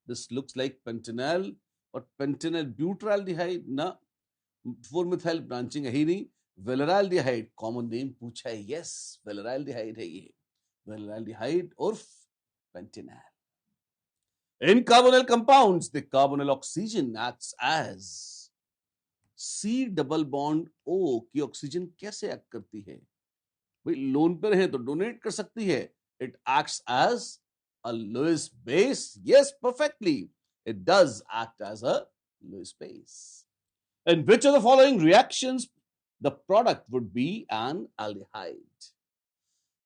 This looks like Pantanal और Pantanal ब्यूटाल्डिहाइड ना, 4 methyl branching है ही नहीं। वेलराल्डिहाइड कॉमन नेम पूछा है, यस वेलराल्डिहाइड है ये, वेलराल्डिहाइड उर्फ Pantanal. In carbonyl compounds, the carbonyl oxygen acts as C double bond O की ऑक्सीजन कैसे एक्ट करती है? भाई लोन पर है तो डोनेट कर सकती है। It acts as a Lewis base. Yes, perfectly. It does act as a Lewis base. In which of the following reactions the product would be an aldehyde?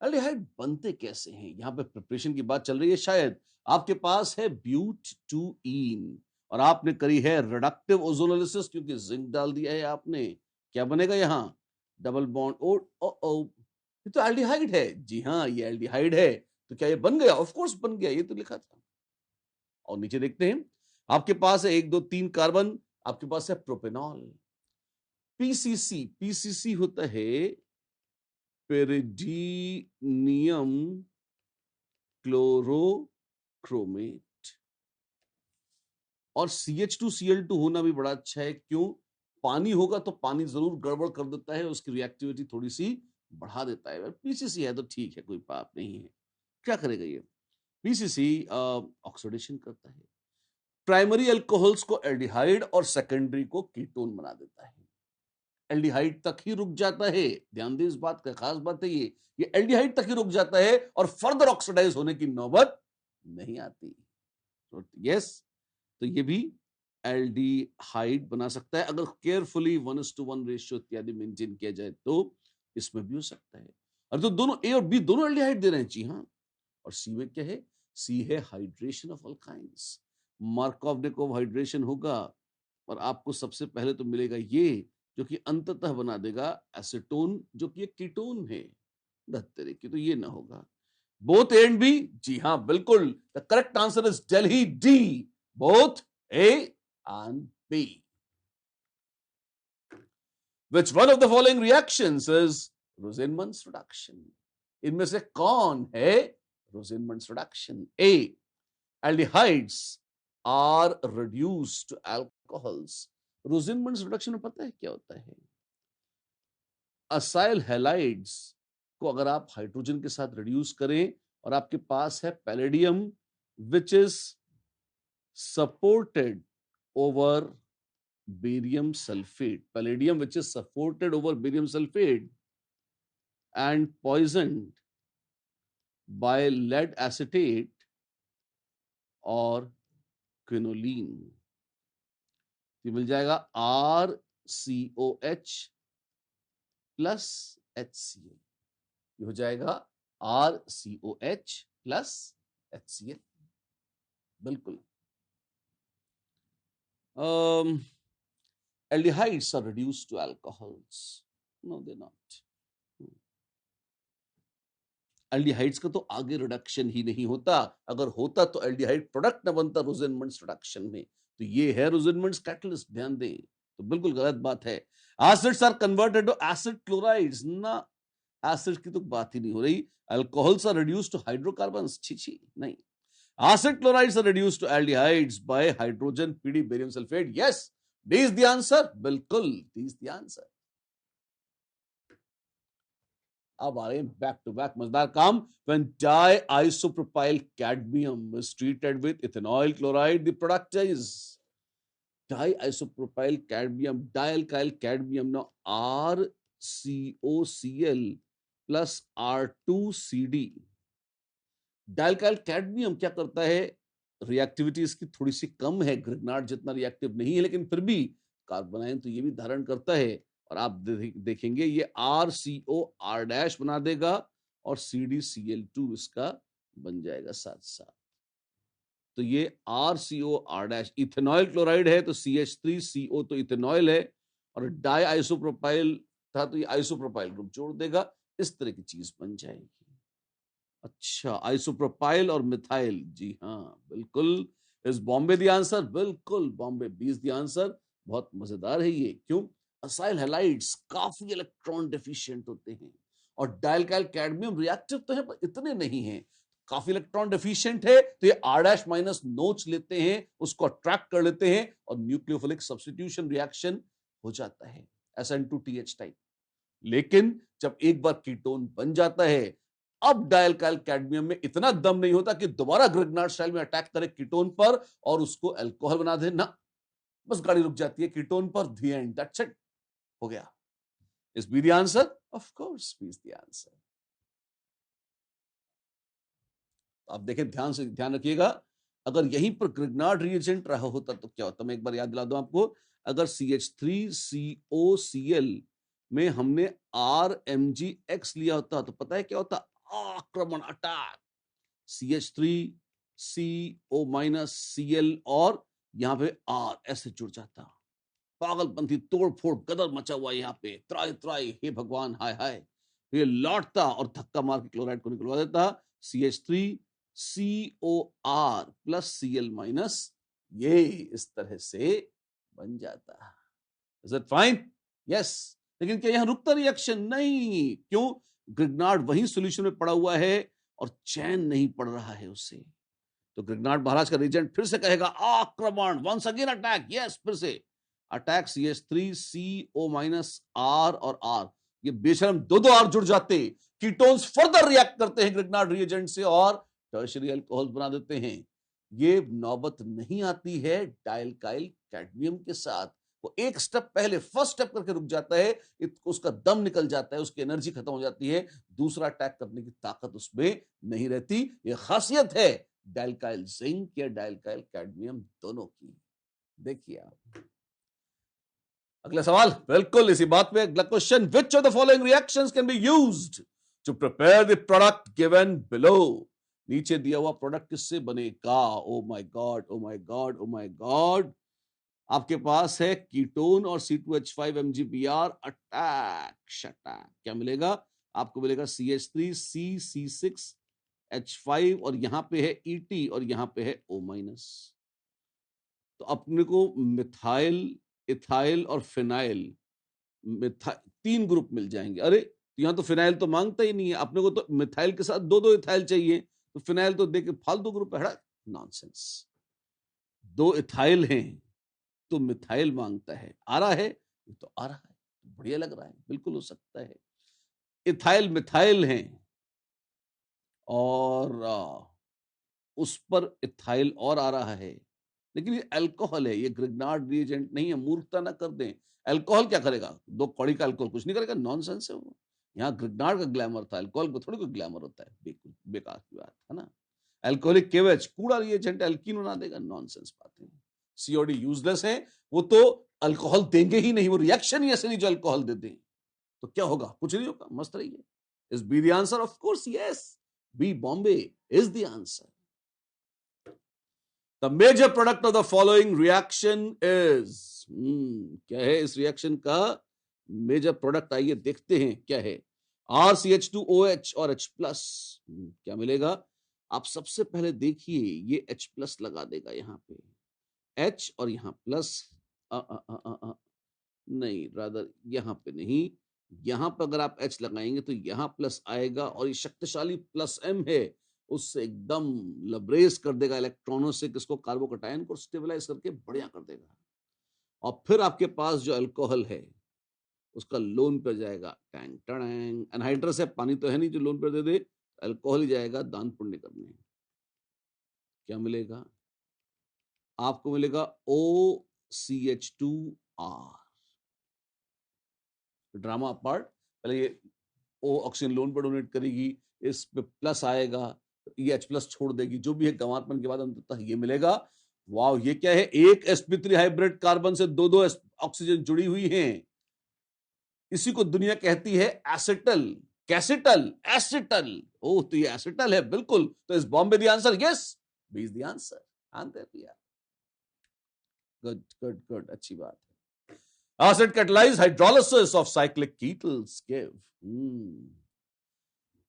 Aldehyde बनते कैसे हैं? यहां पे प्रिपरेशन की बात चल रही है। शायद आपके पास है ब्यूट टू ईन और आपने करी है रिडक्टिव ओजोनोलिसिस, क्योंकि जिंक डाल दिया है आपने। क्या बनेगा यहां? डबल बॉन्ड ओ ओ, ये तो एल्डिहाइड है। जी हाँ, ये एल्डिहाइड है। तो क्या ये बन गया? ऑफ कोर्स बन गया, ये तो लिखा था। और नीचे देखते हैं, आपके पास है 1 2 3 कार्बन, आपके पास है प्रोपेनॉल। पीसीसी, पीसीसी होता है पेरिडीनियम क्लोरोक्रोमेट। और CH2Cl2 होना भी बड़ा अच्छा है। क्यों? पानी होगा तो पानी जरूर गड़बड़ कर देता है, उसकी रिएक्टिविटी थोड़ी सी बढ़ा देता है। पीसीसी है तो ठीक है, कोई बात नहीं है। क्या करेगा ये? पीसीसी ऑक्सीडेशन करता है, प्राइमरी अल्कोहल्स को एल्डिहाइड और सेकेंडरी को कीटोन बना देता है। एल्डिहाइड तक ही रुक जाता है। ध्यान दें, इस बात का खास बात है ये एल्डिहाइड तक ही रुक जाता है और फर्दर ऑक्सीडाइज होने की नौबत नहीं आती। तो यस, तो ये भी एल्डिहाइड बना सकता है अगर केयरफुली 1:1 रेशियो इत्यादि मेंटेन किया जाए तो इसमें भी हो सकता है। और तो दोनों ए और बी दोनों एल्डिहाइड दे रहे हैं। जी हाँ, और सी में क्या है? सी है hydration of alkynes. Markov hydration होगा और आपको सबसे पहले तो मिलेगा ये, जो कि अंततः बना देगा एसीटोन, जो कि एक कीटोन है। दत्तरे की तो ये ना होगा। Both A and B? जी हाँ बिल्कुल, the correct answer is Delhi D, both A and B. Which one of the following reactions is Rosenmann's reduction? इनमें से कौन है Rosenmann's reduction? A. Aldehydes are reduced to alcohols. Rosenmann's reduction में पता है क्या होता है? असाइल हैलाइड्स को अगर आप हाइड्रोजन के साथ रिड्यूस करें और आपके पास है palladium which is supported over barium sulphate, palladium which is supported over barium sulphate and poisoned by lead acetate और क्विनोलिन, ये मिल जाएगा RCOH प्लस HCl। ये हो जाएगा RCOH प्लस HCl। बिल्कुल। Aldehydes are reduced to alcohols. No, they're not. Aldehydes का तो आगे रिडक्शन ही नहीं होता। अगर होता तो एल्डिहाइड प्रोडक्ट न बनता रोजेनमंड्स रिडक्शन में। तो ये है रोजेनमंड्स कैटलिस्ट, ध्यान दें। तो बिल्कुल गलत बात है। Acids are converted to acid chlorides ना, एसिड की तो बात ही नहीं हो रही। Alcohols are reduced to hydrocarbons, छी नहीं। Acid chlorides are reduced to aldehydes by hydrogen PD barium sulfate. Yes, D is the answer. बिल्कुल, D is the answer. अब आ रहे हैं बैक टू बैक मजेदार काम। When diisopropyl cadmium is treated with ethanol chloride, the product is diisopropyl cadmium, dialkyl cadmium. Now RCOCl plus R2CD. Dialkyl cadmium क्या करता है? Reactivity इसकी थोड़ी सी कम है, ग्रिग्नार्ड जितना रिएक्टिव नहीं है, लेकिन फिर भी कार्बोनाइन तो ये भी धारण करता है। और आप देखेंगे ये RCOR- बना देगा और CdCl2 इसका बन जाएगा साथ साथ। तो ये RCOR- इथेनॉइल क्लोराइड है तो CH3CO तो इथेनॉइल है, और डाई आइसोप्रोपाइल था तो ये आइसोप्रोपाइल ग्रुप जोड़ देगा। इस तरह की चीज बन जाएगी। अच्छा, आइसोप्रोपाइल और मिथाइल, जी हाँ बिल्कुल। इस बॉम्बे द आंसर? बिल्कुल, Bombay B is the answer. बहुत मजेदार है ये। क्यों? असाइल हैलाइड्स काफी इलेक्ट्रॉन डेफिशिएंट होते हैं और डाइल्काइल कैडमियम रिएक्टिव तो है पर इतने नहीं हैं। काफी इलेक्ट्रॉन डेफिशिएंट है तो ये R डैश माइनस नोच लेते हैं, उसको अट्रैक्ट कर लेते हैं और न्यूक्लियोफिलिक सब्स्टिट्यूशन रिएक्शन हो जाता है SN2TH टाइप। लेकिन जब एक बार कीटोन बन जाता है, अब डायल्काइल कैडमियम में इतना दम नहीं होता कि दोबारा ग्रिग्नार्ड स्टाइल में अटैक करे कीटोन पर और उसको अल्कोहल बना दे ना, बस गाड़ी रुक जाती है कीटोन पर, द एंड, दैट्स इट, हो गया। Is B the answer? Of course B is the answer. आप देखें, ध्यान से ध्यान रखिएगा, अगर यहीं पर ग्रिग्नार्ड रिएजेंट रहा होता तो क्या होता, मैं एक बार याद दिला दूं आपको, अगर CH3COCl में हमने RMgX लिया होता तो पता है क्या होता, आक्रमण, अटैक, CH3CO-Cl और यहां पे R ऐसे जुड़ जाता, पागलपंथी तोड़फोड़ गदर मचा हुआ यहाँ पे, त्राई त्राई, हे भगवान, हाय हाय, ये लौटता और धक्का मार के क्लोराइड को निकलवा देता, CH3COR प्लस Cl माइनस, ये इस तरह से बन जाता। Is it fine? यस। लेकिन क्या यहां रुकता रिएक्शन? नहीं। क्यों? ग्रिग्नार्ड वही सॉल्यूशन में पड़ा हुआ है और चैन नहीं पड़ रहा है उससे, तो ग्रिग्नार्ड महाराज का रिजेंट फिर से कहेगा आक्रमण, वंस अगेन अटैक, यस, फिर से अटैक, CH3CO माइनस R और R, ये बेशरम दो दो R जुड़ जाते, कीटोन्स फर्दर रिएक्ट करते हैं ग्रिग्नार्ड रिएजेंट से और टर्शियरी अल्कोहल बना देते हैं। ये नौबत नहीं आती है डायल्काइल कैडमियम के साथ, वो एक स्टेप पहले, फर्स्ट स्टेप करके रुक जाता है, उसका दम निकल जाता है, उसकी एनर्जी खत्म हो जाती है, दूसरा अटैक करने की ताकत उसमें नहीं रहती। ये खासियत है डायल्काइल जिंक या डायल्काइल कैडमियम दोनों की। देखिए आप अगला सवाल, बिल्कुल इसी बात पे अगला question, which of the following reactions can be used to prepare the product given below. नीचे दिया हुआ प्रोडक्ट किससे बनेगा? Oh my God, oh my God, oh my God, आपके पास है कीटोन और C2H5 MgBr अटैक शटैक, क्या मिलेगा आपको? मिलेगा CH3C6H5 और यहां पे है ET और यहां पे है O माइनस, तो अपने को मिथाइल, इथाइल और फिनाइल, तीन ग्रुप मिल जाएंगे। अरे यहां तो फिनाइल तो मांगता ही नहीं है, अपने को तो मिथाइल के साथ दो दो इथाइल चाहिए, तो फिनाइल तो देखे फालतू ग्रुप है, नॉनसेंस, दो इथाइल हैं तो मिथाइल मांगता है, आ रहा है, ये तो आ रहा है, बढ़िया लग रहा है, बिल्कुल हो सकता है इथाइल मिथाइल हैं और उस पर इथाइल और आ रहा है, लेकिन ये अल्कोहल है, ये ग्रिग्नार्ड रिएजेंट नहीं है, मूर्खता ना कर दें। अल्कोहल क्या करेगा? दो कौड़ी का अल्कोहल कुछ नहीं करेगा, नॉनसेंस है वो। यहाँ ग्रिग्नार्ड का ग्लैमर था, अल्कोहल को थोड़ी कोई ग्लैमर होता है, बिल्कुल बेकार की बात है ना। अल्कोहलिक केवच कूड़ा रिएजेंट एल्कीन बना देगा, नॉनसेंस बातें। सीओडी यूजलेस है, वो तो अल्कोहल देंगे ही नहीं, वो रिएक्शन ही ऐसे नहीं जो अल्कोहल दे दें, तो क्या होगा? कुछ नहीं होगा, मस्त रहिए। Is B the answer? Of course yes, B Bombay is the answer. The major product of the following reaction is, क्या है इस रिएक्शन का मेजर प्रोडक्ट? आइए देखते हैं क्या है। RCH2OH और H प्लस, क्या मिलेगा? आप सबसे पहले देखिए, ये H प्लस लगा देगा यहाँ पे, H और यहाँ प्लस, नहीं, रादर यहाँ पे नहीं, यहाँ पर अगर आप H लगाएंगे तो यहाँ प्लस आएगा और ये शक्तिशाली प्लस M है, उससे एकदम लबरेज कर देगा इलेक्ट्रॉनों से, किसको? कार्बोकटायन को स्टेबलाइज करके बढ़िया कर देगा। और फिर आपके पास जो अल्कोहल है उसका लोन पर जाएगा, टैंग टैंग, एनहाइड्रस है, पानी तो है नहीं जो लोन पर दे दे, अल्कोहल ही जाएगा दान पुण्य करने। क्या मिलेगा आपको? मिलेगा OCH2R। ड्रामा पार्ट, पहले ये O ऑक्सीजन लोन पर डोनेट करेगी, इस पे प्लस आएगा, ये H प्लस छोड़ देगी, जो भी है गंवारपन के बाद अंततः ये मिलेगा। वाव, ये क्या है? एक sp3 हाइब्रिड कार्बन से दो दो ऑक्सीजन जुड़ी हुई हैं, इसी को दुनिया कहती है एसिटल, कैसिटल, एसिटल। ओह, तो ये एसिटल है, बिल्कुल। तो is Bombay the answer, yes, B is the answer. Good good good, अच्छी बात है। Acid catalyzed hydrolysis of cyclic ketals give.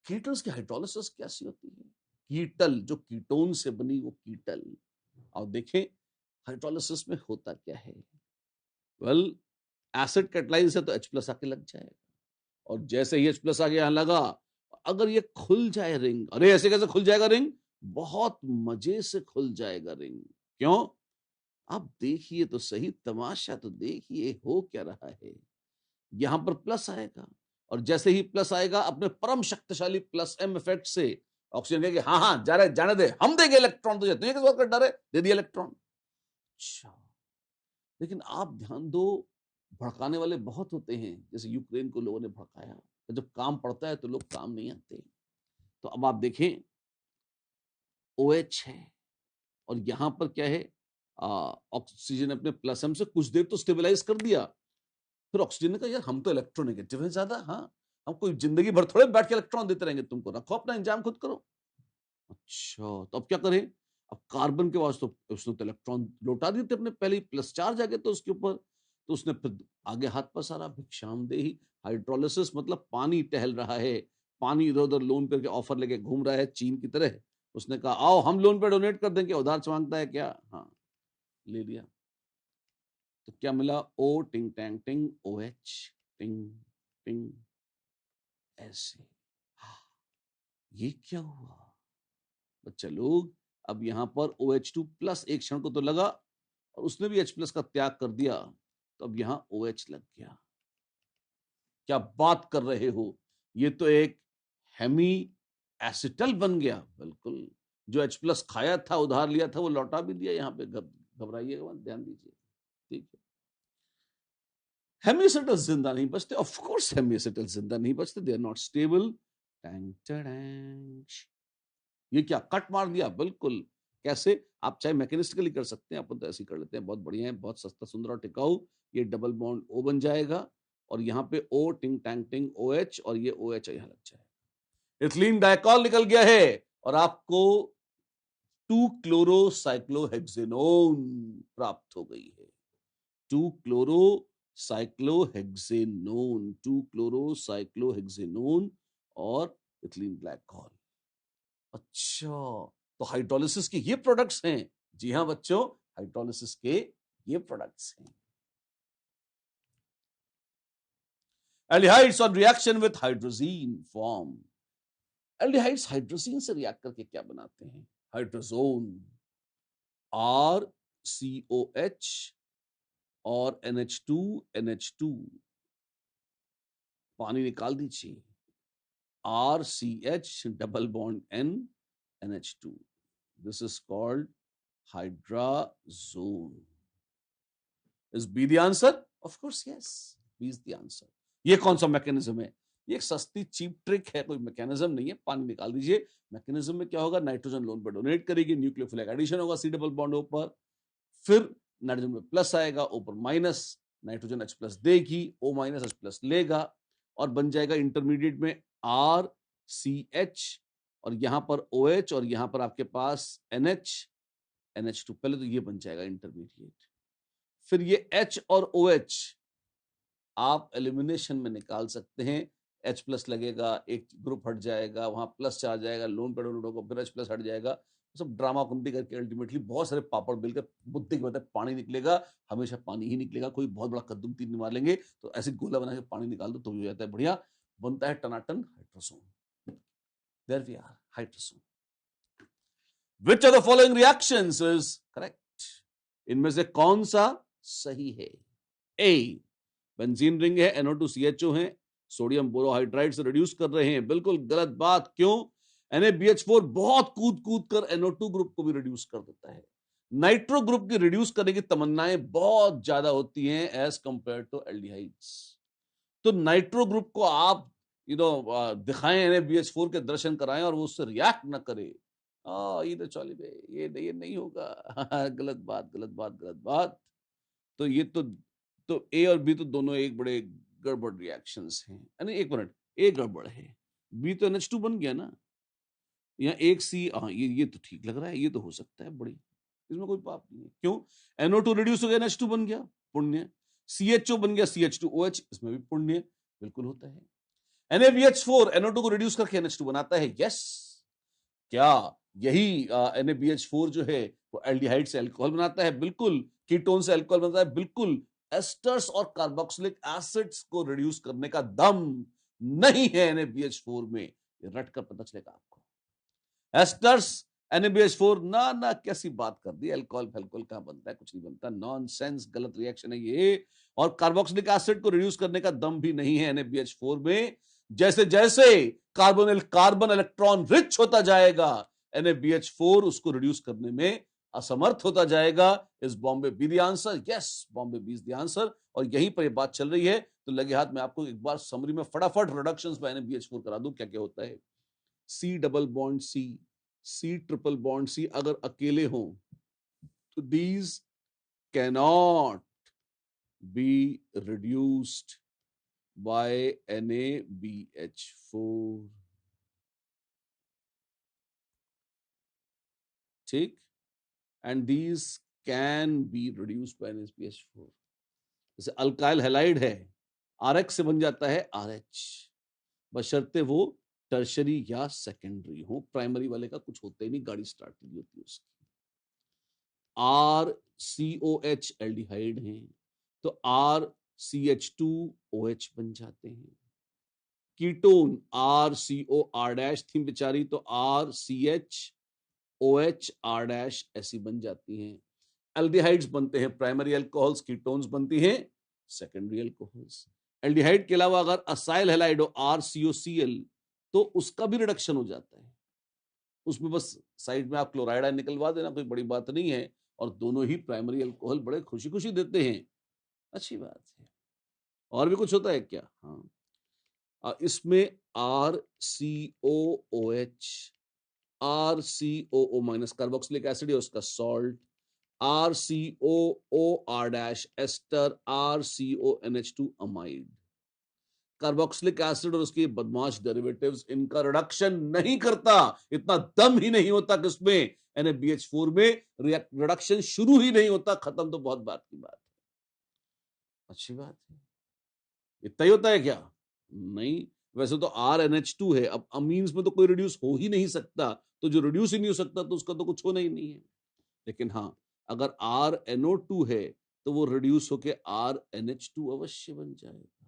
कीटल्स की हाइड्रोलिसिस कैसी होती है? कीटल, जो कीटोन से बनी वो कीटल। और देखें हाइड्रोलिसिस में होता क्या है। वेल, एसिड कैटलाइज है तो H प्लस आके लग जाएगा, और जैसे ही H प्लस आके यहां लगा, अगर ये खुल जाए रिंग, अरे ऐसे कैसे खुल जाएगा रिंग? बहुत मजे से खुल जाएगा रिंग। क्यों? आप देखिए तो सही, तमाशा तो देखिए हो क्या रहा है। यहां पर प्लस आएगा और जैसे ही प्लस आएगा अपने परम शक्तिशाली प्लस एम इफेक्ट से ऑक्सीजन कहेगी हाँ हाँ जा रहे, जाने दे, हम देंगे इलेक्ट्रॉन तुझे, तुझे किस बात का डर है, दे दिया इलेक्ट्रॉन। अच्छा, लेकिन आप ध्यान दो, भड़काने वाले बहुत होते हैं, जैसे यूक्रेन को लोगों ने भड़काया, तो जब काम पड़ता है तो लोग काम नहीं आते। तो अब आप देखें OH है और यहां पर क्या है, ऑक्सीजन अपने प्लस एम से कुछ देर तो स्टेबलाइज कर दिया, फिर ऑक्सीजन ने कहा यार हम तो इलेक्ट्रोनेगेटिव है ज्यादा, हाँ हम कोई जिंदगी भर थोड़े बैठ के इलेक्ट्रॉन देते रहेंगे, तुमको रखो अपना इंजाम खुद करो। अच्छा, तो अब क्या करें? अब कार्बन के वास्ते तो उसने तो इलेक्ट्रॉन लौटा दिए थे अपने, पहले ही प्लस चार्ज आ गया तो उसके ऊपर, तो उसने फिर आगे हाथ पसारा, भिक्षाम देही। हाइड्रोलिसिस मतलब पानी टहल रहा है, पानी इधर उधर लोन पे ऑफर लेके घूम रहा है चीन की तरह। उसने कहा आओ हम लोन पे डोनेट कर देंगे, उधार मांगता है क्या? हाँ, ले लिया। तो क्या मिला? ओ टिंग टैंग टिंग OH टिंग टिंग, ऐसे। ये क्या हुआ बच्चा लोग? अब यहां पर OH2 प्लस एक क्षण को तो लगा और उसने भी H प्लस का त्याग कर दिया, तो अब यहां OH लग गया। क्या बात कर रहे हो, ये तो एक हेमी एसिटल बन गया। बिल्कुल, जो H प्लस खाया था, उधार लिया था, वो लौटा भी दिया। यहाँ पे घबराइएगा मत, ध्यान दीजिए, ठीक है। हेमिएसिटल जिंदा नहीं बचते, ऑफ कोर्स हेमिएसिटल जिंदा नहीं बचते, दे आर नॉट स्टेबल। टैंग टैंग, ये क्या कट मार दिया? बिल्कुल। कैसे? आप चाहे मैकेनिस्टिकली कर सकते हैं, अपन तो ऐसे ही कर लेते हैं, बहुत बढ़िया है, बहुत सस्ता सुंदर और टिकाऊ। ये डबल बॉन्ड O बन जाएगा और यहाँ पे O टिंग टैंग टिंग OH और ये OH यहाँ लग जाएगा, इथिलीन डाइकॉल निकल गया है और आपको 2-क्लोरोसाइक्लोहेक्सेनोन प्राप्त हो गई है। 2-क्लोरोसाइक्लोहेक्सेनोन, 2-क्लोरोसाइक्लोहेक्सेनोन और इथिलीन ग्लाइकॉल। अच्छा, तो हाइड्रोलिसिस के ये प्रोडक्ट्स हैं। जी हां बच्चों, हाइड्रोलिसिस के ये प्रोडक्ट्स हैं। Aldehydes on reaction with hydrazine form. Aldehydes hydrazine से रिएक्ट करके क्या बनाते हैं? हाइड्रोजोन, RCOH और NH2, पानी निकाल दीजिए, RCH double bond N NH2, this is called hydrazone. Is B the answer? Of course, yes. B is the answer. ये कौन सा मैकेनिज्म है? ये एक सस्ती चीप ट्रिक है, कोई मैकेनिज्म नहीं है। पानी निकाल दीजिए, मैकेनिज्म में क्या होगा, नाइट्रोजन लोन पर डोनेट करेगी, न्यूक्लियोफिलिक एडिशन होगा C डबल बॉन्ड O पर, फिर नाइट्रोजन में प्लस आएगा, O पर माइनस, नाइट्रोजन H प्लस देगी, O माइनस H प्लस लेगा और बन जाएगा इंटरमीडिएट में RCH और यहां पर OH और यहां पर आपके पास NH2। पहले तो ये बन जाएगा इंटरमीडिएट, फिर ये H और OH आप एलिमिनेशन में निकाल सकते हैं। H प्लस लगेगा, एक ग्रुप हट जाएगा, वहां प्लस चार्ज आएगा, लोन पे डोनेट होगा, फिर H प्लस हट जाएगा। सब ड्रामा कुंती करके अल्टीमेटली बहुत सारे पापड़ मिलकर बुद्धि की बात है, पानी निकलेगा, हमेशा पानी ही निकलेगा। कोई बहुत बड़ा कद्दू तीन मार लेंगे तो ऐसे गोला बना के पानी निकाल दो तो भी हो जाता है, बढ़िया बनता है टनाटन hydrazone. There we are, hydrazone. Which of the following reactions is correct? इनमें से कौन सा सही है? A, बेंजीन रिंग है, NO2CHO है, सोडियम बोरोहाइड्राइड से रिड्यूस कर रहे हैं, बिल्कुल गलत बात। क्यों? NaBH4 बहुत कूद कूद कर NO2 ग्रुप को भी रिड्यूस कर देता है। नाइट्रो ग्रुप की रिड्यूस करने की तमन्नाएं बहुत ज्यादा होती हैं एज कंपेयर टू एल्डिहाइड्स। तो नाइट्रो ग्रुप को आप दिखाएं, NaBH4 के दर्शन कराएं और वो उससे रिएक्ट ना करे, ये तो चलिए, ये नहीं होगा। गलत बात, गलत बात, गलत बात। तो ये तो ए और बी तो दोनों एक बड़े गड़बड़ रिएक्शंस हैं। यानी एक मिनट, ए गड़बड़ है, बी तो NH2 बन गया ना, यहाँ एक सी, हाँ ये तो ठीक लग रहा है, ये तो हो सकता है, बड़ी इसमें कोई पाप नहीं है। क्यों? NO2 रिड्यूस हो गया, NH2 बन गया, पुण्य। CHO बन गया, CH2OH, इसमें भी पुण्य बिल्कुल होता है। NaBH4 NO2 को रिड्यूस करके NH2 बनाता है, यस। क्या यही NaBH4 जो है वो एल्डिहाइड से अल्कोहल बनाता है? बिल्कुल। कीटोन से अल्कोहल बनता है? बिल्कुल। एस्टर्स और कार्बोक्सिलिक एसिड्स को रिड्यूस करने का दम नहीं है NaBH4 में, ये रट कर पता चलेगा आपको। एस्टर्स NaBH4, ना कैसी बात कर दी, अल्कोहल फेल्कोहल कहां बनता है, कुछ नहीं बनता, नॉनसेंस, गलत रिएक्शन है ये। और कार्बोक्सिलिक एसिड को रिड्यूस करने का दम भी नहीं है NaBH4 में। जैसे जैसे कार्बन इलेक्ट्रॉन रिच होता जाएगा, NaBH4 उसको रिड्यूस करने में असमर्थ होता जाएगा। Is Bombay B the answer? Yes, Bombay B is the answer. और यहीं पर ये बात चल रही है। तो लगे हाथ में आपको एक बार समरी में फटाफट रिडक्शंस बाय NaBH4 करा दूं, क्या क्या होता है। C double bond C triple bond C अगर अकेले हों तो these cannot be reduced by NaBH4, ठीक, and these can be reduced by NaBH4। जैसे अल्काइल हैलाइड है, RH से बन जाता है RH, बशर्ते वो टर्शरी या सेकेंडरी हो। प्राइमरी वाले का कुछ होता ही नहीं, गाड़ी स्टार्ट नहीं होती उसकी। RCOH एल्डिहाइड हैं तो RCH2OH बन जाते हैं। कीटोन RCOR- थी बेचारी, तो RCHOH ऐसी बन जाती हैं। एल्डिहाइड्स बनते हैं प्राइमरी अल्कोहल्स, कीटोन्स बनती हैं सेकेंडरी अल्कोहल्स। एल्डिहाइड के अलावा अगर असाइल हैलाइड हो RCOCl तो उसका भी रिडक्शन हो जाता है। उसमें बस साइड में आप क्लोराइड आयन निकलवा देना, कोई बड़ी बात नहीं है। और दोनों ही प्राइमरी अल्कोहल बड़े खुशी खुशी देते हैं, अच्छी बात है। और भी कुछ होता है क्या? हाँ, इसमें RCOOH माइनस कार्बोक्सिलिक एसिड है, उसका salt RCOOR- ester RCONH2 amide. Carboxylic acid और उसके बदमाश डेरिवेटिव्स इनका रिडक्शन नहीं करता, इतना दम ही नहीं होता कि उसमें NaBH4 में रिडक्शन शुरू ही नहीं होता, खत्म तो बहुत बात की बात है। अच्छी बात है। इतना ही होता है क्या? नहीं, वैसे तो RNH2 है, अब अमीन्स में तो कोई रिड्यूस हो ही नहीं सकता, तो जो रिड्यूस ही नहीं हो सकता तो उसका तो कुछ होना ही नहीं है। लेकिन हाँ, अगर RNO2 है तो वो रिड्यूस होके RNH2 अवश्य बन जाएगा।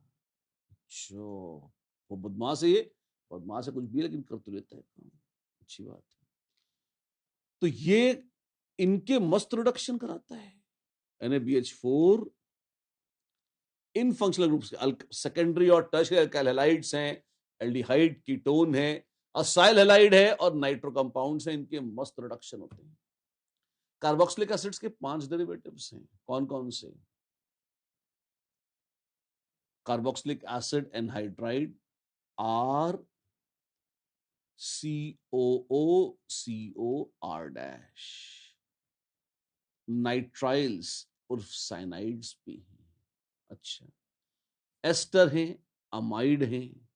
अच्छा, वो बदमाश है, ये बदमाश है कुछ भी, लेकिन कर तो लेता है काम, अच्छी बात है। तो ये इनके मस्त रिडक्शन कराता है। NaBH4 इन फंक्शनल ग्रुप्स सेकेंडरी और टर्शियरी अल्काइल हैलाइड्स हैं, एल्डिहाइड कीटोन है, असाइल हैलाइड है और नाइट्रो कंपाउंड्स हैं, इनके मस्त रिडक्शन होते हैं। कार्बोक्सिलिक एसिड्स के 5 डेरिवेटिव्स हैं, कौन कौन से? Carboxylic acid anhydride RCOOCOR-, nitriles उर्फ साइनाइड्स भी हैं। अच्छा, एस्टर हैं, अमाइड हैं,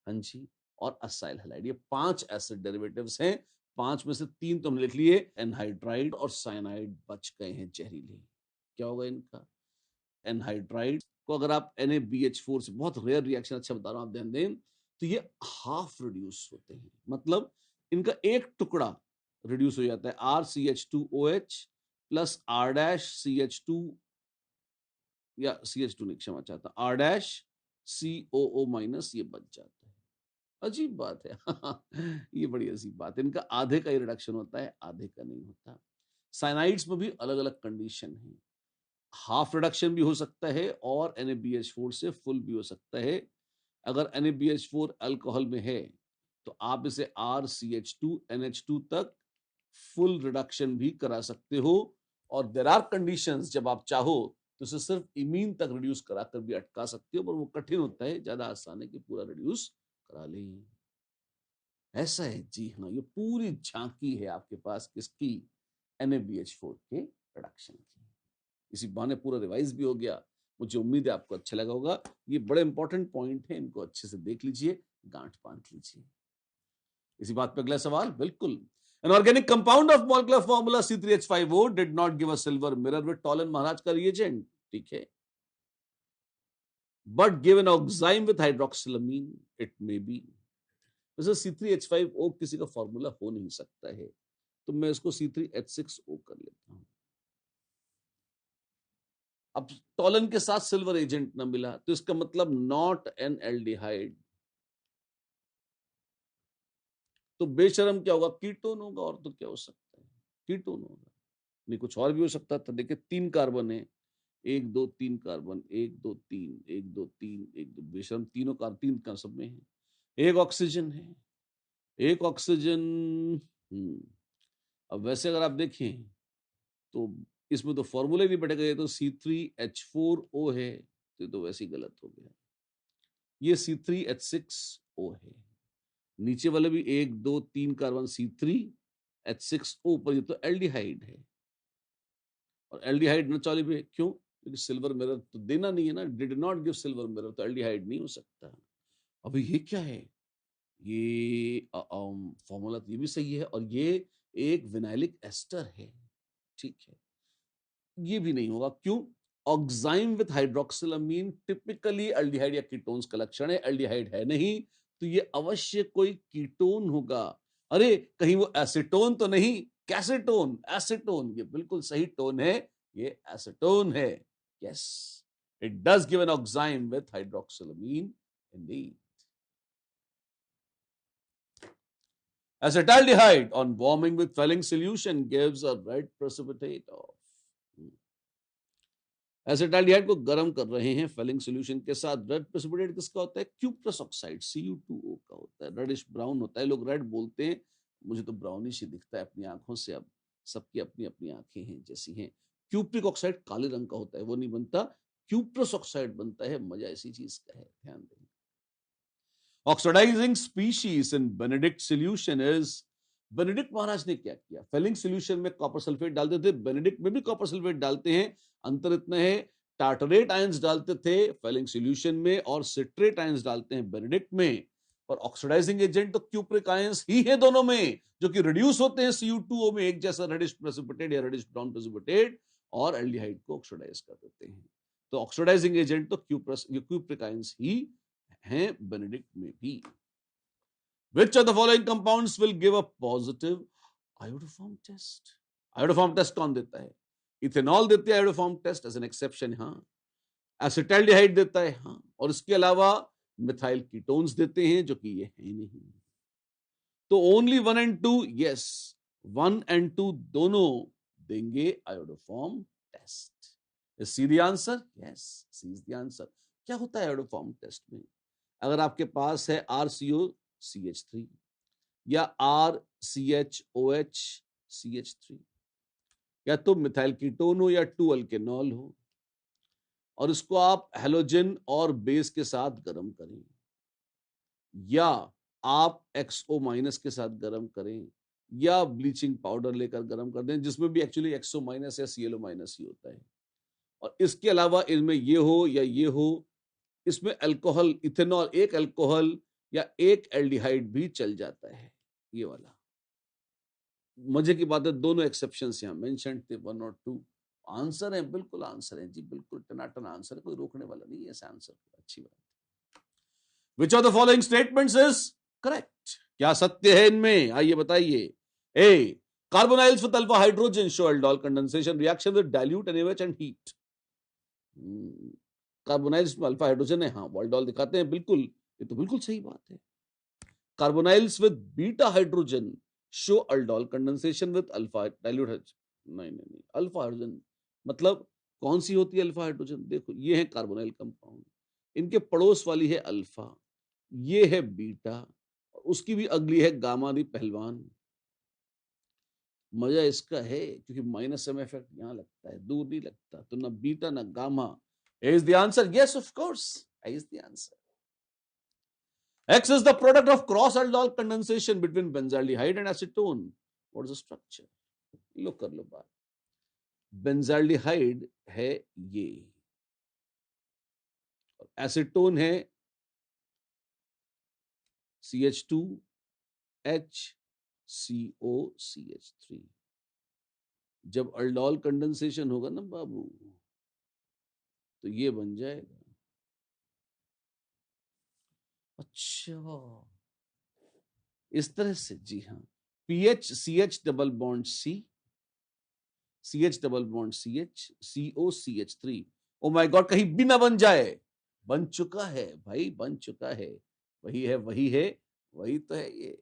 हाँ जी, और असाइल हैलाइड, ये 5 एसिड डेरिवेटिव्स हैं। 5 में से 3 तो हमने लिख लिए, एनहाइड्राइड और साइनाइड बच गए हैं जहरीले। क्या होगा इनका? एनहाइड्राइड को अगर आप NaBH4 से, बहुत रेयर रिएक्शन, अच्छा बता रहा हूं आप ध्यान दें, तो ये हाफ रिड्यूस होते हैं, मतलब इनका एक टुकड़ा रिड्यूस हो जाता है। RCH2OH प्लस R-CH2, या CH2 नहीं, क्षमा चाहता, R-COO माइनस, ये बच जाता है। अजीब बात है ये बड़ी अजीब बात है। इनका आधे का ही रिडक्शन होता है, आधे का नहीं होता। साइनाइड्स में भी अलग अलग कंडीशन है, हाफ रिडक्शन भी हो सकता है और NaBH4 से फुल भी हो सकता है। अगर NaBH4 अल्कोहल में है तो आप इसे RCH2NH2 तक फुल रिडक्शन भी करा सकते हो। और देयर आर कंडीशंस, जब आप चाहो तो इसे सिर्फ इमीन तक रिड्यूस कराकर भी अटका सकते हो, पर वो कठिन होता है, ज्यादा आसान है कि पूरा रिड्यूस करा लें। ऐसा है जी हाँ, ये पूरी झांकी है आपके पास किसकी? NaBH4 के रिडक्शन की। इसी बहाने पूरा रिवाइज भी हो गया। मुझे उम्मीद है आपको अच्छा लगा होगा। ये बड़े इंपॉर्टेंट पॉइंट है, इनको अच्छे से देख लीजिए, गांठ बांध लीजिए। इसी बात पे अगला सवाल, बिल्कुल। An organic compound of molecular formula C3H5O did not give a silver mirror with Tolan महाराज का reagent, ठीक है, but give an oxime with hydroxylamine, it may be। वैसे C3H5O किसी का फॉर्मूला हो नहीं सकता है, तो मैं इसको C3H6O कर लेता हूं। अब टॉलन के साथ सिल्वर एजेंट ना मिला तो इसका मतलब नॉट एन एल्डिहाइड, तो बेशरम क्या होगा? कीटोन होगा, और तो क्या हो सकता है? कीटोन होगा। नहीं, कुछ और भी हो सकता था। देखिए 3 कार्बन है, 1 2 3 कार्बन, 1 2 3 1 2 3 1 2, बेशरम तीनों कार्बन 3 का सब में है। एक ऑक्सीजन है, एक ऑक्सीजन। अब वैसे अगर आप देखें तो इसमें तो फॉर्मूला ही नहीं बैठेगा, ये तो C3H4O है, तो ये तो वैसे ही गलत हो गया। ये C3H6O है। नीचे वाले भी 1 2 3 कार्बन C3H6O, पर ये तो एल्डिहाइड है, और एल्डिहाइड नेचुरली भी है। क्यों? क्योंकि सिल्वर मिरर तो देना नहीं है ना, did not give silver mirror, तो एल्डिहाइड नहीं हो सकता। अभी ये क्या है? ये फॉर्मूला तो ये भी सही है, और ये एक विनाइलिक एस्टर है, ठीक है। ये भी नहीं होगा। क्यों? ऑक्साइम विथ हाइड्रोक्सिलामीन टिपिकली एल्डिहाइड या कीटोन्स का लक्षण है, एल्डिहाइड है नहीं, तो ये अवश्य कोई कीटोन होगा। अरे कहीं वो एसीटोन तो नहीं? कैसेटोन, एसीटोन, ये बिल्कुल सही टोन है, ये एसीटोन है। Yes, it does give an oxime with hydroxylamine indeed. Acetaldehyde on warming with Fehling solution gives a red precipitate of. Acetaldehyde को गर्म कर रहे हैं फेलिंग सॉल्यूशन के साथ। रेड प्रेसिपिटेट किसका होता है? क्यूप्रस ऑक्साइड, Cu2O का होता है। रेडिश ब्राउन होता है, लोग रेड बोलते हैं, मुझे तो ब्राउनिश ही दिखता है अपनी आंखों से। अब सबकी अपनी अपनी आंखें हैं, जैसी हैं। क्यूप्रिक ऑक्साइड काले रंग का होता है, वो नहीं बनता, क्यूप्रस ऑक्साइड बनता है। मजा इसी चीज का है, ध्यान दें। Oxidising species in Benedict solution is, Benedict महाराज ने क्या किया? फेलिंग सॉल्यूशन में कॉपर सल्फेट डालते थे, बेनेडिक्ट में भी कॉपर सल्फेट डालते हैं। अंतर इतना है, टार्टरेट आयंस डालते थे फेलिंग सॉल्यूशन में, और सिट्रेट आयंस डालते हैं बेनेडिक्ट में। और ऑक्सीडाइजिंग एजेंट तो क्यूप्रिक आयंस ही है दोनों में, जो कि रिड्यूस होते हैं Cu2O में, एक जैसा रेडिश प्रेसिपिटेट या रेडिश ब्राउन प्रेसिपिटेट, और एल्डिहाइड को ऑक्सीडाइज कर देते हैं। तो ऑक्सीडाइजिंग एजेंट तो क्यूप्रिक आयंस ही हैं बेनेडिक्ट में भी। Which of the following compounds will give a positive iodoform test? Iodoform test कौन देता है? इथेनॉल देते हैं iodoform test as an exception, हाँ। एसिटाल्डिहाइड देता है, हाँ। और इसके अलावा मिथाइल कीटोन्स देते हैं, जो कि ये है नहीं। तो ओनली 1 and 2, यस, 1 and 2 दोनों देंगे iodoform test. Is C the answer? Yes, C is the answer. क्या होता है iodoform टेस्ट में? अगर आपके पास है RCOCH3 या RCHOHCH3, या तो मिथाइल कीटोन हो या 2 अल्केनॉल हो, और इसको आप हेलोजन और बेस के साथ गर्म करें, या आप XO- के साथ गर्म करें, या ब्लीचिंग पाउडर लेकर गर्म कर दें, जिसमें भी एक्चुअली XO- या ClO- ही होता है। और इसके अलावा इनमें ये हो या ये हो, इसमें अल्कोहल, इथेनॉल, एक अल्कोहल या एक एल्डिहाइड भी चल जाता है, ये वाला। मजे की बात है, दोनों एक्सेप्शंस यहां मेंशन थे, 1 और 2। आंसर है, बिल्कुल आंसर है जी, बिल्कुल टनाटन आंसर है, कोई रोकने वाला नहीं है इस आंसर को। अच्छी बात। Which of the following statements is correct? क्या सत्य है इनमें? आइए बताइए। A, carbonyls with alpha hydrogen show aldol condensation reaction with dilute NaOH and heat. Carbonyls में अल्फा हाइड्रोजन है, हाँ, वो aldol दिखाते हैं, बिल्कुल, ये तो बिल्कुल सही बात है। Carbonyls with beta hydrogen show aldol condensation with alpha dilute. नहीं नहीं नहीं, अल्फा हाइड्रोजन मतलब कौन सी होती है अल्फा हाइड्रोजन? देखो, ये है कार्बोनाइल कंपाउंड, इनके पड़ोस वाली है अल्फा, ये है बीटा, उसकी भी अगली है गामा दी पहलवान। मजा इसका है क्योंकि -m इफेक्ट यहां लगता है, दूर नहीं लगता, तो ना बीटा ना gamma. Is the answer? Yes, of course, is the answer. X is the product of cross-aldol condensation between benzaldehyde and acetone. What is the structure? Look कर लो बात। बेंजाल्डिहाइड है ये, और एसीटोन है CH2HCOCH3। जब अल्डोल कंडेंसेशन होगा ना बाबू, तो ये बन जाएगा। अच्छा, इस तरह से, जी हाँ। PH CH double bond C, CH double bond CH, COCH3। O my God, कहीं भी ना बन जाए। बन चुका है भाई, बन चुका है। वही है, वही है, वही तो है ये,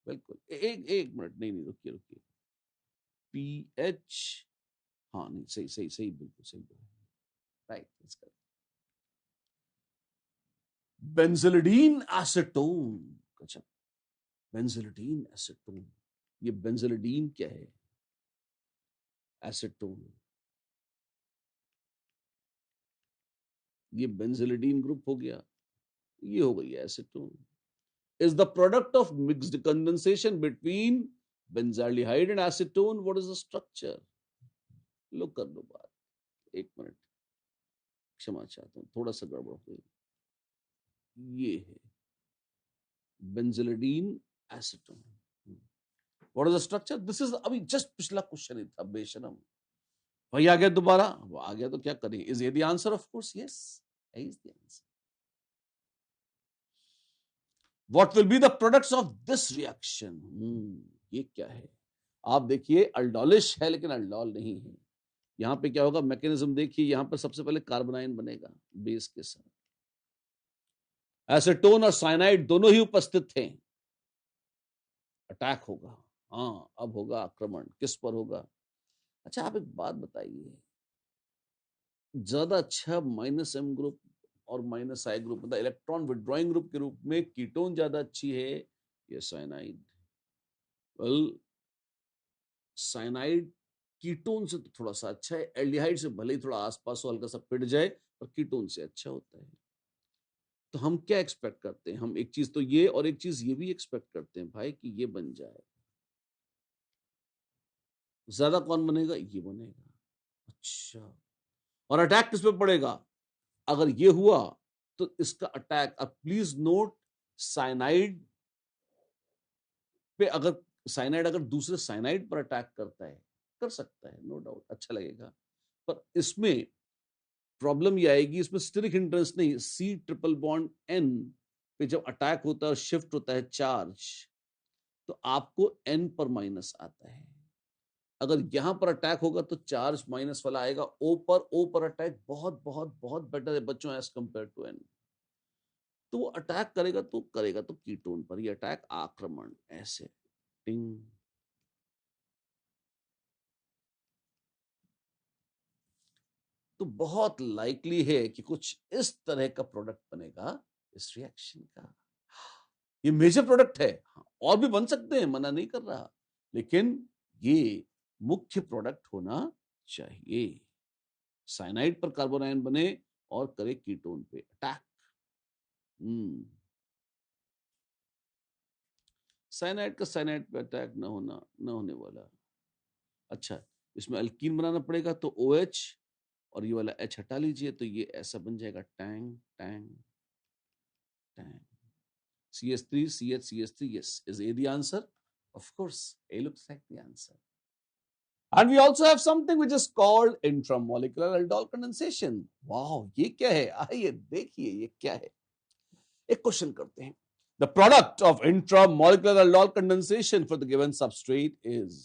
बिल्कुल। एक एक मिनट, नहीं नहीं, रुकिए रुकिए, पीएच, हाँ नहीं, सही सही सही, बिल्कुल सही, राइट। बेंजोलिडीन एसीटोन। अच्छा, बेंजोलिडीन एसीटोन, ये बेंजोलिडीन क्या है? एसीटोन, ये बेंजोलिडीन ग्रुप हो गया, ये हो गई acetone. Is the product of mixed condensation between benzaldehyde and acetone. What is the structure? लो कर लो बात, एक मिनट, क्षमा चाहता हूं, थोड़ा सा गड़बड़ हो गई। ये है benzylidene acetone. What is the structure? This is अभी जस्ट पिछला क्वेश्चन ही था बेशरम, वही आ गया दोबारा। वो आ गया तो क्या करें? Is ये the answer? Of course yes, is the answer. What will be the products of this reaction? ये क्या है? आप देखिए, अल्डोलिश है लेकिन अल्डोल नहीं है। यहां पे क्या होगा? मैकेनिज्म देखिए, यहां पर सबसे पहले कार्बोनाइन बनेगा बेस के साथ, एसीटोन और साइनाइड दोनों ही उपस्थित थे, अटैक होगा। हाँ, अब होगा आक्रमण, किस पर होगा? अच्छा, आप एक बात बताइए, ज्यादा अच्छा माइनस एम ग्रुप और माइनस आई ग्रुप, मतलब इलेक्ट्रॉन विड्रॉइंग ग्रुप के रूप में कीटोन ज्यादा अच्छी है या साइनाइड? वेल, साइनाइड कीटोन से तो थोड़ा सा अच्छा है, एल्डिहाइड से भले ही थोड़ा आसपास हो, हल्का सा पिट जाए, पर कीटोन से अच्छा होता है। तो हम क्या एक्सपेक्ट करते हैं? हम एक चीज तो ये, और एक चीज ये भी एक्सपेक्ट करते हैं भाई कि ये बन जाए। ज्यादा कौन बनेगा? ये बनेगा। अच्छा, और अटैक किस पे पड़ेगा? अगर ये हुआ तो इसका अटैक, अब प्लीज नोट, साइनाइड पे अगर, साइनाइड अगर दूसरे साइनाइड पर अटैक करता है, कर सकता है, नो डाउट, अच्छा लगेगा, पर इसमें प्रॉब्लम ये आएगी, इसमें स्टेरिक हिंड्रेंस नहीं, सी ट्रिपल बॉन्ड एन पे जब अटैक होता है और शिफ्ट होता है चार्ज, तो आपको एन पर माइनस आता है। अगर यहां पर अटैक होगा तो चार्ज माइनस वाला आएगा ओ पर, ओ पर अटैक बहुत बहुत बहुत बेटर है बच्चों एज कंपेयर टू एन। तो वो अटैक करेगा तो कीटोन पर, ये अटैक आक्रमण, ऐसे टिंग। तो बहुत लाइकली है कि कुछ इस तरह का प्रोडक्ट बनेगा इस रिएक्शन का। ये मेजर प्रोडक्ट है, और भी बन सकते हैं, मना नहीं कर रहा, लेकिन ये मुख्य प्रोडक्ट होना चाहिए। साइनाइड पर कार्बोनाइन बने और करे कीटोन पे अटैक। साइनाइड का साइनाइड पे अटैक ना होने वाला। अच्छा, इसमें अल्कीन बनाना पड़ेगा, तो OH और ये वाला H हटा लीजिए, तो ये ऐसा बन जाएगा, Tang Tang Tang, CH3 CH CH3। yes, is A the answer? Of course, A looks like the answer. And we also have something which is called intramolecular aldol condensation. Wow, ये क्या है? आइए देखिए ये क्या है। एक क्वेश्चन करते हैं। The product of intramolecular aldol condensation for the given substrate is,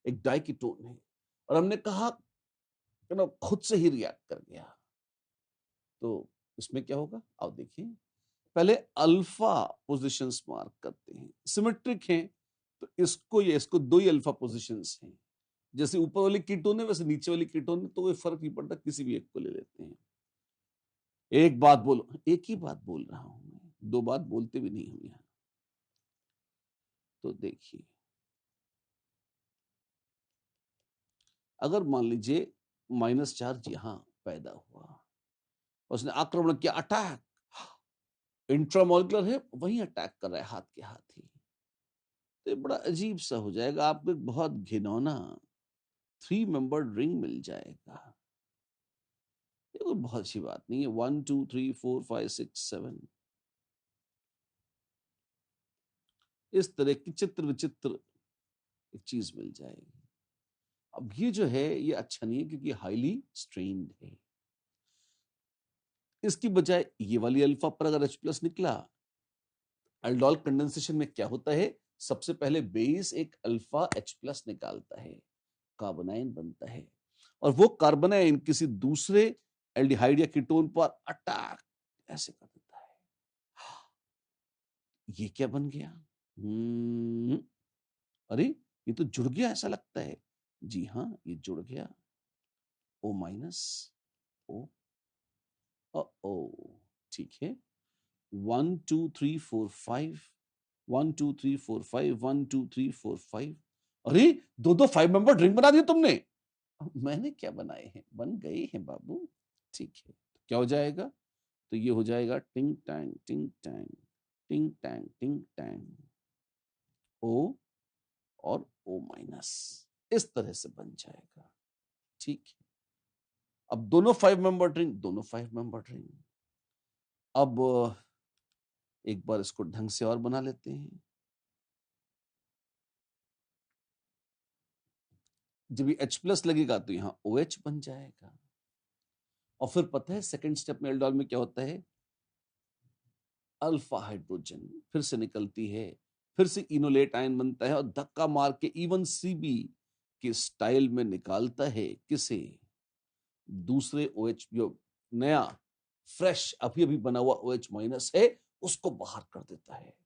एक डाइकीटोन है, और हमने कहा खुद से ही रिएक्ट कर गया, तो इसमें क्या होगा? आप देखिए, पहले अल्फा पोजीशंस मार्क करते हैं, सिमेट्रिक हैं, तो इसको दो ही अल्फा पोजीशंस हैं, जैसे ऊपर वाली कीटोन है वैसे नीचे वाली कीटोन है, तो कोई फर्क नहीं पड़ता, किसी भी एक को ले लेते हैं। एक बात बोलो, एक ही बात बोल रहा हूं मैं, दो बात बोलते भी नहीं हम यहाँ। तो देखिए, अगर मान लीजिए माइनस चार्ज यहां पैदा हुआ, उसने आक्रमण किया, अटैक, इंट्रामोलिकुलर है, वहीं अटैक कर रहा है हाथ के हाथ ही, तो ये बड़ा अजीब सा हो जाएगा, आपको एक बहुत घिनौना 3 मेंबर्ड रिंग मिल जाएगा। ये कोई बहुत अच्छी बात नहीं है। 1 2 3 4 5 6 7 इस तरह की चित्र विचित्र एक चीज मिल जाएगी। अब ये जो है ये अच्छा नहीं है, क्योंकि हाईली स्ट्रेन्ड है। इसकी बजाय ये वाली अल्फा पर अगर H+ निकला, अल्डोल कंडेंसेशन में क्या होता है? सबसे पहले बेस एक अल्फा H+ निकालता है, कार्बोनाइन बनता है, और वो कार्बोनाइन किसी दूसरे एल्डिहाइड या कीटोन पर अटैक ऐसे कर देता है। ये क्या बन गया? अरे ये तो जुड़ गया ऐसा लगता है। जी हाँ, ये जुड़ गया। O माइनस O, ओ ठीक है। 1 2 3 4 5, 1 2 3 4 5, 1 2 3 4 5। अरे दो दो 5 मेंबर ड्रिंक बना दिए तुमने। मैंने क्या बनाए हैं, बन गए हैं बाबू। ठीक है, क्या हो जाएगा? तो ये हो जाएगा टिंग टैंग टिंग टैंग टिंग टैंग टिंग टैंग, ओ और O माइनस, इस तरह से बन जाएगा। ठीक है, अब दोनों 5 मेंबर ड्रिंक, दोनों 5 मेंबर ड्रिंक। अब एक बार इसको ढंग से और बना लेते हैं। जब ये H प्लस लगेगा तो यहाँ OH बन जाएगा। और फिर पता है सेकंड स्टेप में एल्डोल में क्या होता है? अल्फा हाइड्रोजन फिर से निकलती है, फिर से इनोलेट आयन बनता है और धक्का मार के इवन CB के स्टाइल में निकालता है किसे? दूसरे OH, जो नया फ्रेश अभी अभी बना हुआ OH माइनस है, उसको बाहर कर देता है।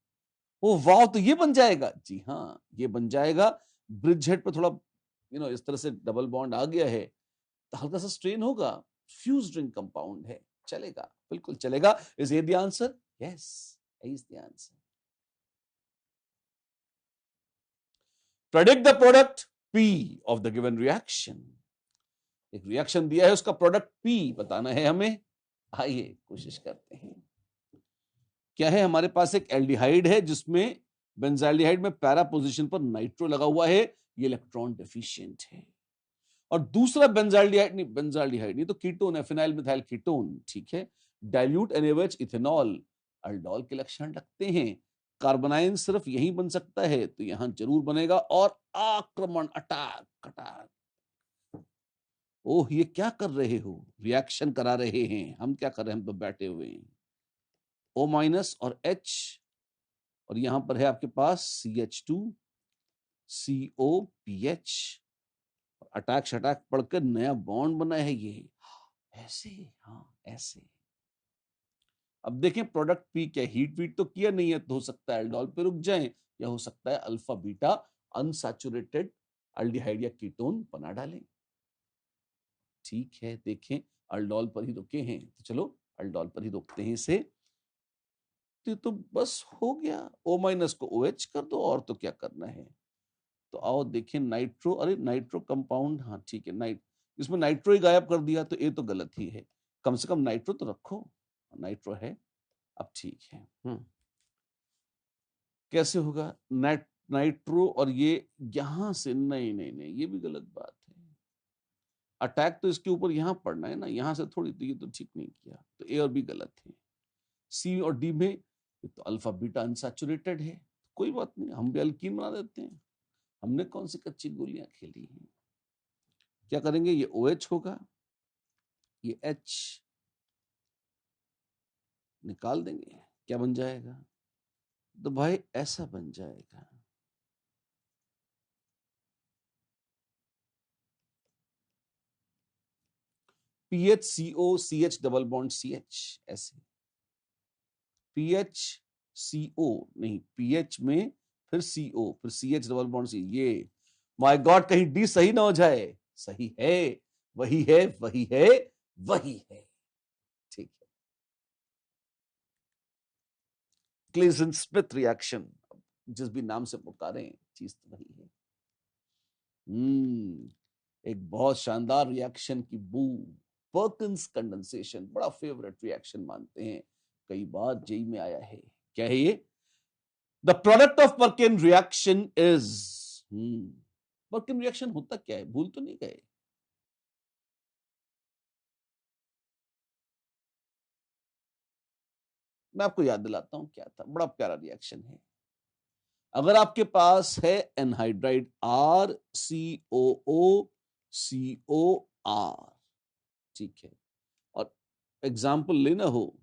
ओ वाह, तो ये बन जाएगा। जी हाँ, ये बन जाएगा। ब्रिज हेड पे थोड़ा इस तरह से डबल बॉन्ड आ गया है, तो हल्का सा स्ट्रेन होगा। फ्यूज रिंग कंपाउंड है, चलेगा, बिल्कुल चलेगा। Is a the answer? Yes, is the answer. Predict the product P of the given reaction. एक रिएक्शन दिया है, उसका प्रोडक्ट P बताना है हमें। आइए कोशिश करते हैं। क्या है हमारे पास? एक एल्डिहाइड है जिसमें बेंजाल्डिहाइड में पैरा पोजीशन पर नाइट्रो लगा हुआ है, ये इलेक्ट्रॉन डेफिशिएंट है। और दूसरा बेंजाल्डिहाइड नहीं तो कीटोन है, फिनाइल मिथाइल कीटोन, ठीक है। डाइल्यूट NaOH इथेनॉल, अल्डोल के लक्षण रखते हैं। कार्बोनाइन सिर्फ यहीं बन सकता है, तो यहां जरूर बनेगा। और आक्रमण, अटैक अटैक। ओह, ये क्या कर रहे हो? रिएक्शन करा रहे हैं। हम क्या कर रहे हैं? हम तो बैठे हुए हैं। O माइनस और H, और यहां पर है आपके पास CH2 COPH। अटैक शटैक पढ़कर नया बॉन्ड बना है ये, ऐसे। हाँ, ऐसे। अब देखें प्रोडक्ट P क्या हीट वीट तो किया नहीं है, तो हो सकता है एल्डोल पे रुक जाए, या हो सकता है अल्फा बीटा अनसैचुरेटेड एल्डिहाइड या कीटोन बना डालें। ठीक है, देखें अल्डोल पर ही रुके हैं, तो चलो अल्डोल पर ही रोकते हैं इसे। तो बस हो गया। O माइनस को OH कर दो, और तो क्या करना है। तो आओ देखें नाइट्रो, अरे नाइट्रो कंपाउंड, हाँ ठीक है, इसमें नाइट्रो ही गायब कर दिया, तो ये तो गलत ही है। कम से कम नाइट्रो तो रखो। नाइट्रो है, अब ठीक है। कैसे होगा? नाइट्रो और ये यहां से, नहीं नहीं नहीं, ये भी गलत बात है। अटैक तो इसके ऊपर यहां पड़ना है ना, यहां से थोड़ी, तो ये तो ठीक नहीं किया, तो ए और बी गलत है। सी और डी में तो अल्फा बीटा अनसैचुरेटेड है, कोई बात नहीं, हम भी अल्कीन बना देते हैं। हमने कौन सी कच्ची गोलियां खेली हैं। क्या करेंगे? ये OH होगा, ये H निकाल देंगे, क्या बन जाएगा? तो भाई ऐसा बन जाएगा। PHCO CH double bond CH, ऐसे। PHCO नहीं, PH में फिर CO फिर CH डबल बॉन्ड C, ये माय गॉड, कहीं D सही ना हो जाए। सही है, वही है, वही है, वही है। ठीक है, क्लेसन स्मिथ रिएक्शन, जिस भी नाम से पुकारें, चीज तो वही है। एक बहुत शानदार रिएक्शन की बू, पर्किंस कंडेंसेशन, बड़ा फेवरेट रिएक्शन मानते हैं, कई बार जेई में आया है। क्या है ये? The product of Perkin reaction is, Perkin reaction होता क्या है? भूल तो नहीं गए? मैं आपको याद दिलाता हूं क्या था, बड़ा प्यारा रिएक्शन है। अगर आपके पास है एनहाइड्राइड RCOO ठीक है, और एग्जाम्पल लेना हो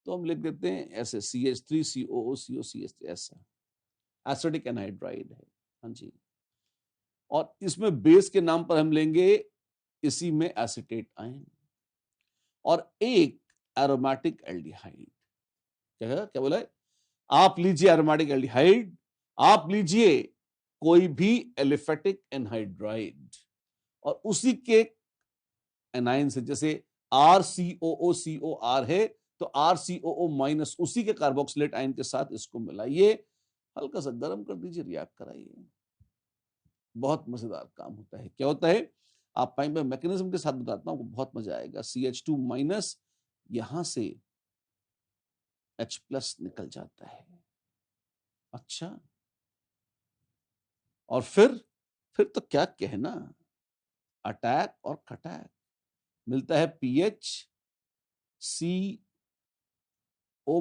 तो हम लिख देते हैं ऐसे CH3COO COCH, ऐसा एसिडिक एनहाइड्राइड है। हाँ जी, और इसमें बेस के नाम पर हम लेंगे इसी में एसिटेट आयन, और एक एरोमेटिक एल्डिहाइड। क्या क्या बोला है? आप लीजिए एरोमेटिक एल्डिहाइड, आप लीजिए कोई भी एलिफेटिक एनहाइड्राइड और उसी के एनाइन से, जैसे RCOO है तो RCOO माइनस उसी के कार्बोक्सिलेट आयन के साथ इसको मिलाइए, हल्का सा गर्म कर दीजिए, रिएक्ट कराइए। बहुत मजेदार काम होता है। क्या होता है, आप पाएंगे, मैकेनिज्म के साथ बताता हूं, बहुत मजा आएगा। CH2 माइनस यहां से H प्लस निकल जाता है। अच्छा, और फिर तो क्या कहना, अटैक और कटैक, मिलता है PH CO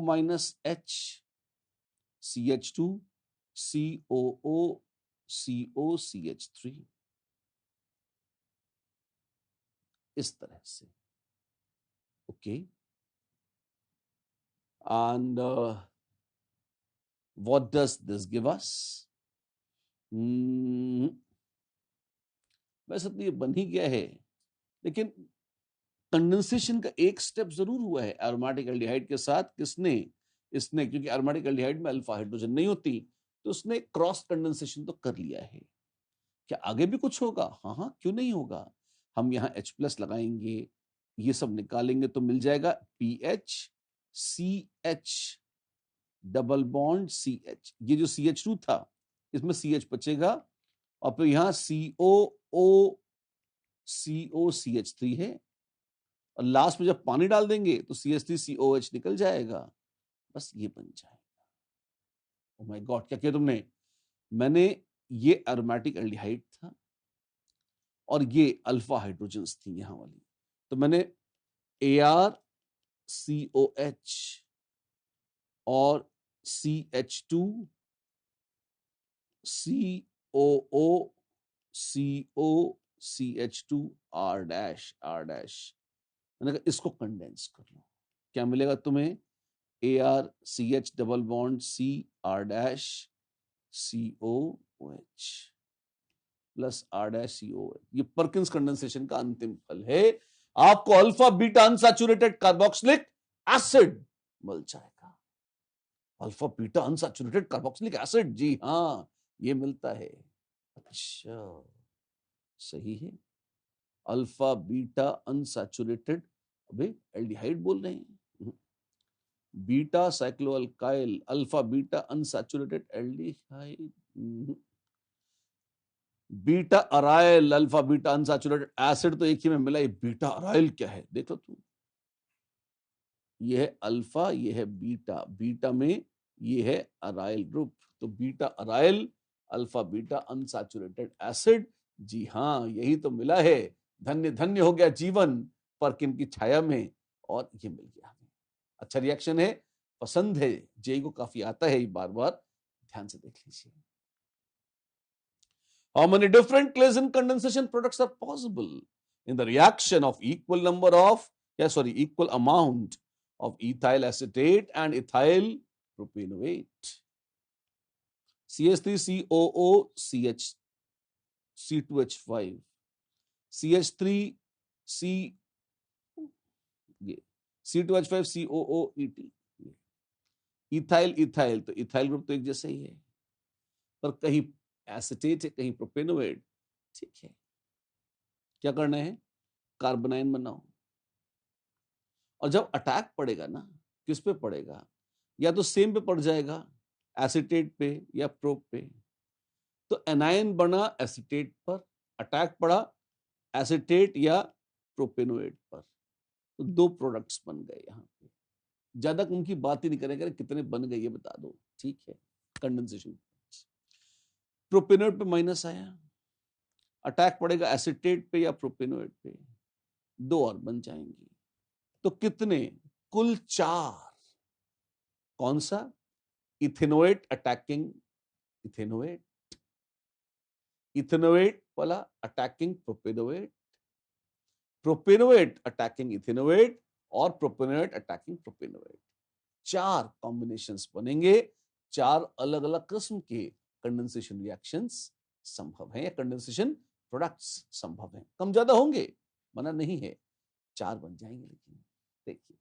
minus H CH2 COO CO CH3, इस तरह से। Okay, and what does this give us? वैसे तो ये बन ही गया है, लेकिन कंडेंसेशन का एक स्टेप जरूर हुआ है एरोमेटिक एल्डिहाइड के साथ। किसने? इसने, क्योंकि एरोमेटिक एल्डिहाइड में अल्फा हाइड्रोजन नहीं होती, तो उसने क्रॉस कंडेंसेशन तो कर लिया है। क्या आगे भी कुछ होगा? हाँ हाँ, क्यों नहीं होगा। हम यहाँ H प्लस लगाएंगे, ये सब निकालेंगे तो मिल जाएगा PH CH double bond CH। ये जो CH2 था इसमें CH बचेगा, और फिर यहाँ COO COCH3 है, और लास्ट में जब पानी डाल देंगे तो CH3COH निकल जाएगा। बस ये बन जाएगा। ओह माय गॉड, क्या किया तुमने? मैंने, ये एरोमेटिक एल्डिहाइड था और ये अल्फा हाइड्रोजन्स थी यहां वाली, तो मैंने ArCOH और CH2 COO CO CH2 R dash मैंने कहा इसको कंडेंस कर लो। क्या मिलेगा तुम्हें? ArCH double bond C R dash COOH plus R dash COH। ये परकिंस कंडेंसेशन का अंतिम फल है। आपको alpha beta unsaturated carboxylic acid मिल जाएगा। Alpha beta unsaturated carboxylic acid, जी हाँ, ये मिलता है। अच्छा, सही है। अल्फा बीटा अनसैचुरेटेड, अबे एल्डिहाइड बोल रहे हैं, beta cycloalkyl alpha beta unsaturated aldehyde, beta aryl alpha beta unsaturated acid तो एक ही में मिला। ये बीटा अराइल क्या है देखो तुम, ये है अल्फा, ये है बीटा, बीटा में ये है अराइल ग्रुप, तो beta aryl alpha beta unsaturated acid, जी हाँ, यही तो मिला है। धन्य धन्य हो गया जीवन परकिन की छाया में, और ये मिल गया हमें। अच्छा रिएक्शन है, पसंद है, जेई को काफी आता है, बार बार ध्यान से देख लीजिए। How many different Claisen condensation products are possible in the reaction of equal number of, equal amount of ethyl acetate and ethyl propanoate? CH3COO CH C2H5 CH3 C ये C2H5 COOET, इथाइल इथाइल, तो ethyl group तो एक जैसा ही है, पर कहीं acetate है कहीं प्रोपेनोएट। ठीक है, क्या करना है, कार्बोनाइन बनाओ, और जब अटैक पड़ेगा ना, किस पे पड़ेगा, या तो सेम पे पड़ जाएगा, एसिटेट पे या प्रोप पे, तो एनायन बना एसिटेट पर, अटैक पड़ा एसिटेट या प्रोपेनोएट पर, तो दो प्रोडक्ट्स बन गए। यहां पे ज्यादा उनकी बात ही नहीं करेंगे, कितने बन गए ये बता दो। ठीक है, कंडेंसेशन, प्रोपेनोएट पे माइनस आया, अटैक पड़ेगा एसिटेट पे या प्रोपेनोएट पे, दो और बन जाएंगे, तो कितने, कुल चार। कौन सा? इथेनोएट अटैकिंग इथेनोएट, इथेनोएट वाला attacking propanoate, propanoate attacking ethanoate, और प्रोपेनोएट अटैकिंग प्रोपेनोएट। चार कॉम्बिनेशंस बनेंगे, चार अलग अलग किस्म के कंडेंसेशन रिएक्शंस संभव हैं, या कंडेंसेशन प्रोडक्ट्स संभव हैं। कम ज्यादा होंगे, मना नहीं है, चार बन जाएंगे, लेकिन देखिए